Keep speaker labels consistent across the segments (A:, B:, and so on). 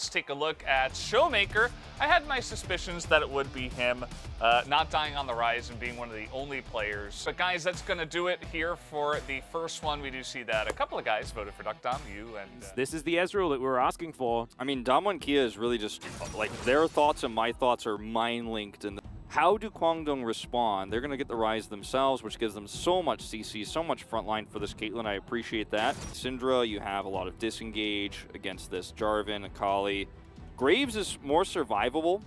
A: let's take a look at Showmaker. I had my suspicions that it would be him, not dying on the rise and being one of the only players. But guys, that's going to do it here for the first one. We do see that a couple of guys voted for Duckdom, you and...
B: This is the Ezreal that we were asking for.
C: I mean, Damo and Kia is really just, like, their thoughts and my thoughts are mind-linked. And how do Kwangdong respond? They're going to get the Rise themselves, which gives them so much CC, so much frontline for this Caitlyn. I appreciate that. Syndra, you have a lot of disengage against this Jarvan, Akali. Graves is more survivable,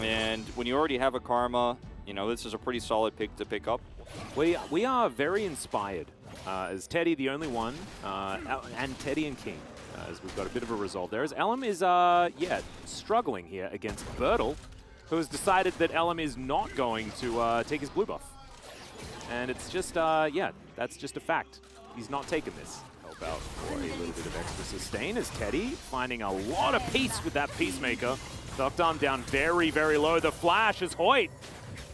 C: and when you already have a Karma, you know, this is a pretty solid pick to pick up.
B: We are very inspired. As Teddy, the only one, and Teddy and King, as we've got a bit of a resolve there. As Ellum is, struggling here against Burdol, who has decided that Ellum is not going to take his blue buff. And it's just, that's just a fact. He's not taking this. Help out for a little bit of extra sustain as Teddy finding a lot of peace with that Peacemaker. Duckdom down very, very low. The flash is Hoyt.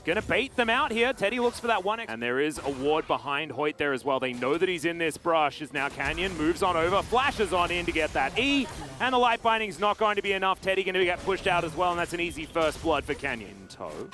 B: Gonna bait them out here. Teddy looks for that one. And there is a ward behind Hoyt there as well. They know that he's in this brush. As now Canyon moves on over, flashes on in to get that E. And the light binding's not going to be enough. Teddy gonna get pushed out as well, and that's an easy first blood for Canyon. Toe.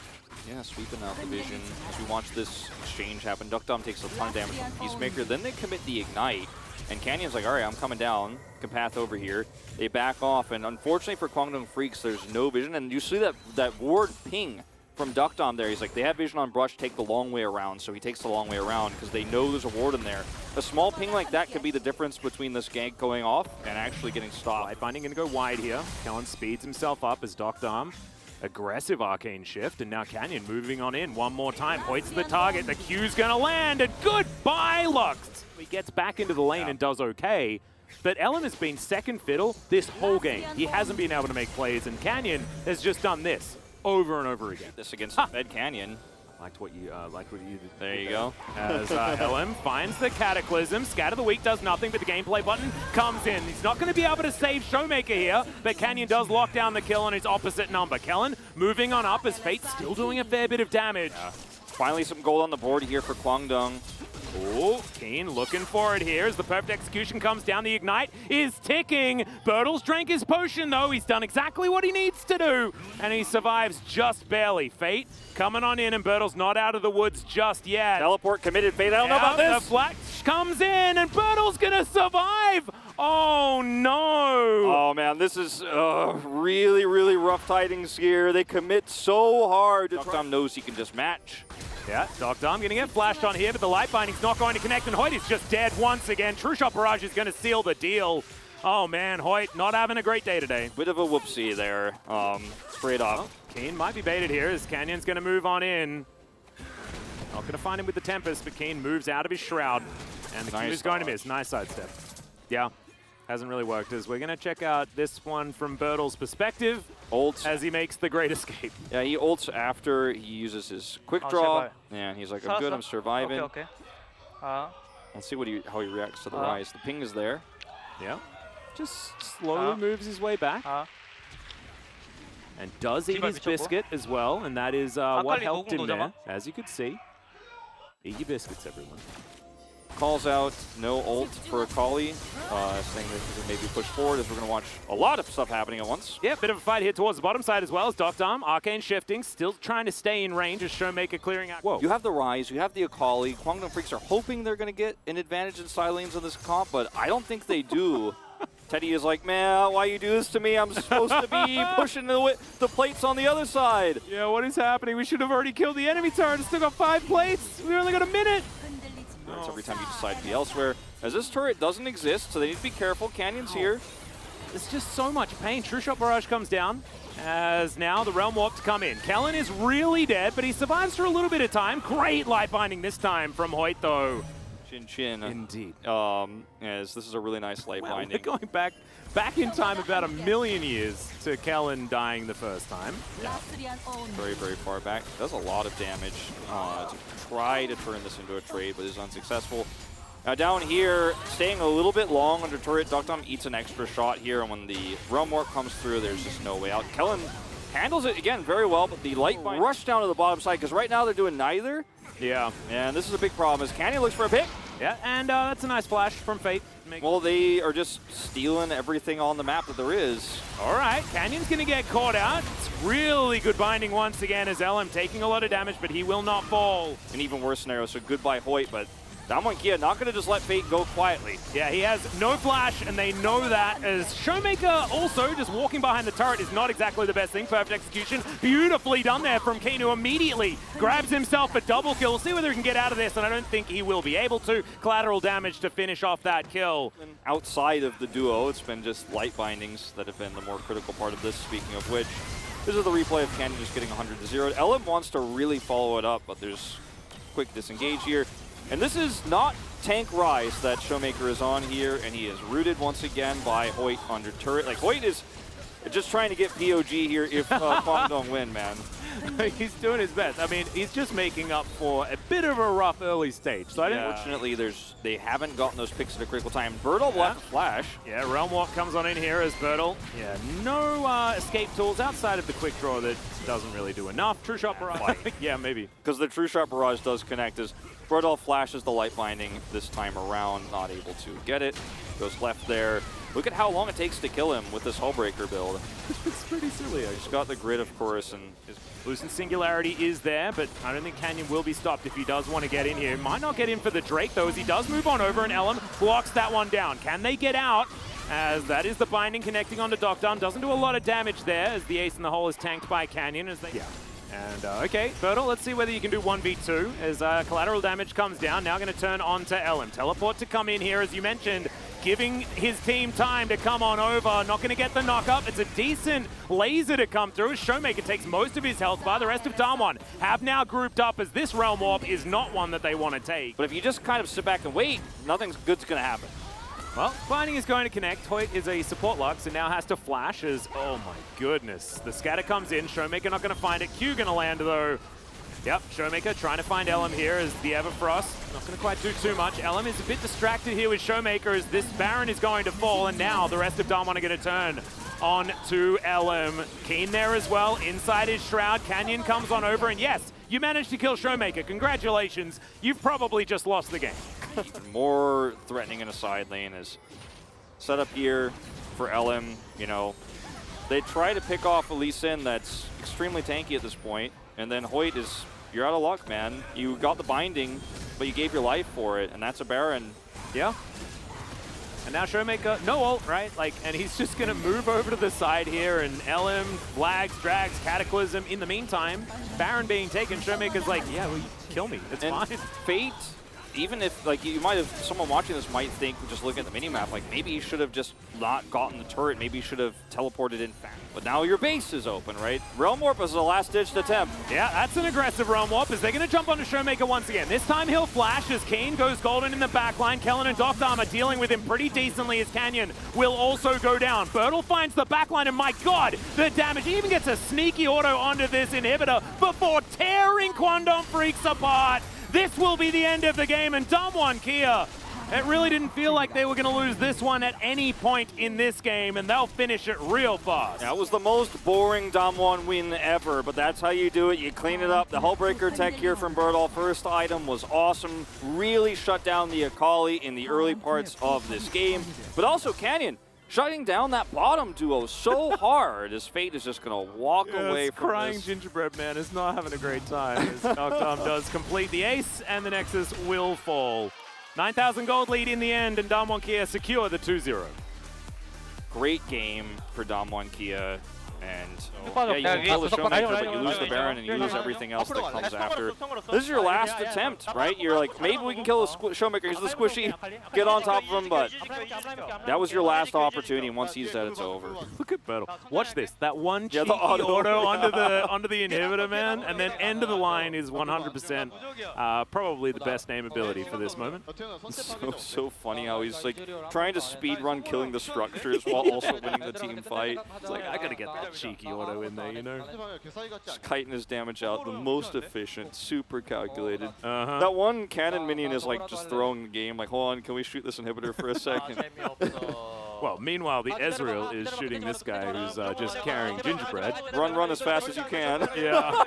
C: Yeah, sweeping out the vision as we watch this exchange happen. Duckdom takes a ton of damage from Peacemaker. Then they commit the Ignite. And Canyon's like, all right, I'm coming down. Capath over here. They back off. And unfortunately for Kwangdong Freaks, there's no vision. And you see that ward ping from Duckdom there. He's like, they have vision on Brush, take the long way around. So he takes the long way around because they know there's a ward in there. A small ping like that could be the difference between this gank going off and actually getting stopped.
B: Light binding going to go wide here. Kellen speeds himself up as Duckdom. Aggressive arcane shift, and now Canyon moving on in one more time. Hoyt's the target, the Q's gonna land, and goodbye, Lux! He gets back into the lane and does okay, but Ellen has been second fiddle this whole game. He hasn't been able to make plays, and Canyon has just done this over and over again.
C: This against the Fed Canyon.
B: Liked what you did.
C: There you go.
B: As LM finds the Cataclysm. Scatter the Weak does nothing, but the gameplay button comes in. He's not going to be able to save Showmaker here, but Canyon does lock down the kill on his opposite number. Kellen moving on up as Fate's still doing a fair bit of damage.
C: Finally some gold on the board here for Kwangdong.
B: Oh, Keen looking for it here as the perfect execution comes down. The Ignite is ticking. Burdol's drank his potion, though. He's done exactly what he needs to do, and he survives just barely. Fate coming on in, and Burdol's not out of the woods just yet.
C: Teleport committed. Fate, I don't know about this.
B: The flash comes in, and Burdol's going to survive. Oh, no.
C: Oh, man, this is really, really rough tidings here. They commit so hard. Duckdom knows he can just match.
B: Yeah, Duckdom going to get flashed on here, but the light binding's not going to connect, and Hoyt is just dead once again. True Shot Barrage is going to seal the deal. Oh man, Hoyt not having a great day today.
C: Bit of a whoopsie there, straight off.
B: Oh, Keen might be baited here as Canyon's going to move on in. Not going to find him with the Tempest, but Keen moves out of his Shroud, and the Q is going to miss. Nice sidestep. Yeah, hasn't really worked. As we're going to check out this one from Burdol's perspective.
C: Ults
B: as he makes the great escape.
C: Yeah, he ults after he uses his quick draw. Yeah, he's like, I'm good, I'm surviving.
D: Okay.
C: Let's see how he reacts to the rise. The ping is there.
B: Yeah. Just slowly moves his way back. And does eat his biscuit as well, and that is what helped him there, as you could see. Eat your biscuits, everyone.
C: Calls out no ult for Akali, saying that he can maybe push forward as we're going to watch a lot of stuff happening at once.
B: Yeah, bit of a fight here towards the bottom side as well as Duckdom. Arcane shifting, still trying to stay in range as Showmaker clearing out. Whoa.
C: You have the Rise, you have the Akali. Kwangdong Freaks are hoping they're going to get an advantage in side lanes on this comp, but I don't think they do. Teddy is like, man, why you do this to me? I'm supposed to be pushing the plates on the other side.
B: Yeah, what is happening? We should have already killed the enemy turret. Still got 5 plates. We only got a minute.
C: It's every time you decide to be elsewhere. As this turret doesn't exist, so they need to be careful. Canyon's here.
B: There's just so much pain. True Shot Barrage comes down as now the Realm Warp to come in. Kellen is really dead, but he survives for a little bit of time. Great light binding this time from Hoyt, though.
C: Chin chin.
B: Indeed.
C: As this is a really nice light binding.
B: We're going back in time about 1 million years to Kellen dying the first time.
C: Yeah. Very, very far back. Does a lot of damage to try to turn this into a trade, but is unsuccessful. Now down here, staying a little bit long under turret, Duckdom eats an extra shot here, and when the Realm Warp comes through, there's just no way out. Kellen handles it, again, very well, but the light rush down to the bottom side, because right now they're doing neither.
B: Yeah.
C: And this is a big problem, as Canyon looks for a pick.
B: Yeah, and that's a nice flash from Fate.
C: Well, they are just stealing everything on the map that there is.
B: All right, Canyon's going to get caught out. It's really good binding once again as LM taking a lot of damage, but he will not fall.
C: An even worse scenario, so goodbye Hoyt, but Damwon not going to just let Fate go quietly.
B: Yeah, he has no flash, and they know that, as Showmaker also just walking behind the turret is not exactly the best thing. Perfect execution. Beautifully done there from Kenu. Immediately grabs himself a double kill. We'll see whether he can get out of this, and I don't think he will be able to. Collateral damage to finish off that kill.
C: Outside of the duo, it's been just light bindings that have been the more critical part of this, speaking of which. This is the replay of Canyon just getting 100-0. LM wants to really follow it up, but there's quick disengage here. And this is not tank Rise that Showmaker is on here, and he is rooted once again by Hoyt under turret. Like, Hoyt is just trying to get POG here if Kwangdong win, man.
B: He's doing his best. I mean, he's just making up for a bit of a rough early stage. So
C: Unfortunately, they haven't gotten those picks at a critical time. Burdol will have to flash.
B: Yeah, Realm Walk comes on in here as Burdol. Yeah, no escape tools outside of the quick draw that doesn't really do enough. True Shot Barrage. Yeah, maybe.
C: Because the True Shot Barrage does connect as Burdol flashes the light binding this time around, not able to get it. Goes left there. Look at how long it takes to kill him with this Hullbreaker build.
B: It's pretty silly.
C: He's got the grid, of course, and his
B: Lucent Singularity is there, but I don't think Canyon will be stopped if he does want to get in here. Might not get in for the Drake, though, as he does move on over, and Ellen blocks that one down. Can they get out? As that is the binding connecting onto Docdom. Doesn't do a lot of damage there, as the Ace in the Hole is tanked by Canyon. As they And okay, Burdol, let's see whether you can do 1v2 as collateral damage comes down. Now going to turn on to Ellen. Teleport to come in here, as you mentioned, giving his team time to come on over. Not going to get the knock up. It's a decent laser to come through. Showmaker takes most of his health bar. The rest of Damwon have now grouped up, as this Realm Warp is not one that they want to take.
C: But if you just kind of sit back and wait, nothing good's going to happen.
B: Well, Binding is going to connect. Hoyt is a support Lux and now has to flash as, oh my goodness. The scatter comes in. Showmaker not going to find it. Q going to land though. Yep, Showmaker trying to find Elm here as the Everfrost. Not going to quite do too much. Elm is a bit distracted here with Showmaker as this Baron is going to fall, and now the rest of Damwon are going to turn on to Elm. Keen there as well, inside his Shroud. Canyon comes on over, and yes, you managed to kill Showmaker. Congratulations. You've probably just lost the game.
C: Even more threatening in a side lane is set up here for LM. You know, they try to pick off a Lee Sin that's extremely tanky at this point, and then Hoyt is, you're out of luck, man. You got the binding, but you gave your life for it, and that's a Baron.
B: Yeah. And now Showmaker, no ult, right? Like, and he's just gonna move over to the side here, and LM flags, drags, Cataclysm. In the meantime, Baron being taken, Showmaker's like, yeah, well, you kill me, it's
C: and
B: fine.
C: Fate, even if, like, you might have, someone watching this might think, just looking at the minimap, like, maybe he should have just not gotten the turret, maybe he should have teleported in fast. But now your base is open, right? Realm Warp is a last-ditched attempt.
B: Yeah, that's an aggressive Realm Warp, as they're going to jump onto Showmaker once again. This time he'll flash as Kane goes golden in the backline. Kellen and Docdom are dealing with him pretty decently, as Canyon will also go down. Burdol finds the backline, and my god, the damage. He even gets a sneaky auto onto this inhibitor before tearing Kwangdong Freaks apart. This will be the end of the game, and Damwon Kia, it really didn't feel like they were going to lose this one at any point in this game, and they'll finish it real fast.
C: That was the most boring Damwon win ever, but that's how you do it. You clean it up. The Hullbreaker tech here from Burdol, first item, was awesome. Really shut down the Akali in the early parts of this game, but also Canyon shutting down that bottom duo so hard as Fate is just going to walk away from
B: crying
C: this.
B: Gingerbread Man is not having a great time as Docdom does complete the ace, and the Nexus will fall. 9,000 gold lead in the end, and Damwon Kia secure the 2-0.
C: Great game for Damwon Kia, and yeah, you can kill the Showmaker, but you lose the Baron and you lose everything else that comes after. This is your last attempt, right? You're like, maybe we can kill the Showmaker. He's the squishy, get on top of him, but that was your last opportunity. Once he's dead, it's over.
B: Look at Burdol. Watch this. That one cheeky auto onto the inhibitor, man, and then end of the line is 100% probably the best name ability for this moment.
C: So funny how he's like trying to speedrun killing the structures while also winning the team fight.
B: It's like, I gotta get that cheeky auto in there, you know?
C: Just kiting his damage out, the most efficient, super calculated. That one cannon minion is like just throwing the game, like, hold on, can we shoot this inhibitor for a second?
B: Well, meanwhile, the Ezreal is shooting this guy who's just carrying gingerbread.
C: Run as fast as you can.
B: Yeah.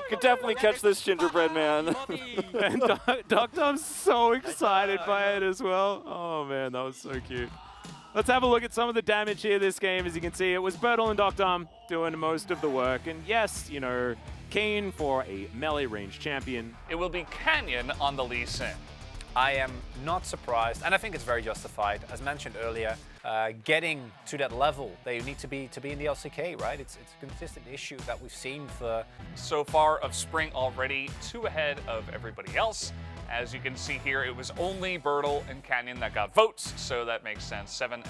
C: Could definitely catch this gingerbread man.
B: And Doctom's so excited by it as well. Oh man, that was so cute. Let's have a look at some of the damage here this game. As you can see, it was Burdol and Doctom doing most of the work. And yes, you know, keen for a melee range champion.
A: It will be Canyon on the Lee Sin.
D: I am not surprised, and I think it's very justified. As mentioned earlier, getting to that level, they need to be in the LCK, right? It's a consistent issue that we've seen for
A: So far of spring already, 2 ahead of everybody else. As you can see here, it was only Burdol and Canyon that got votes, so that makes sense. 7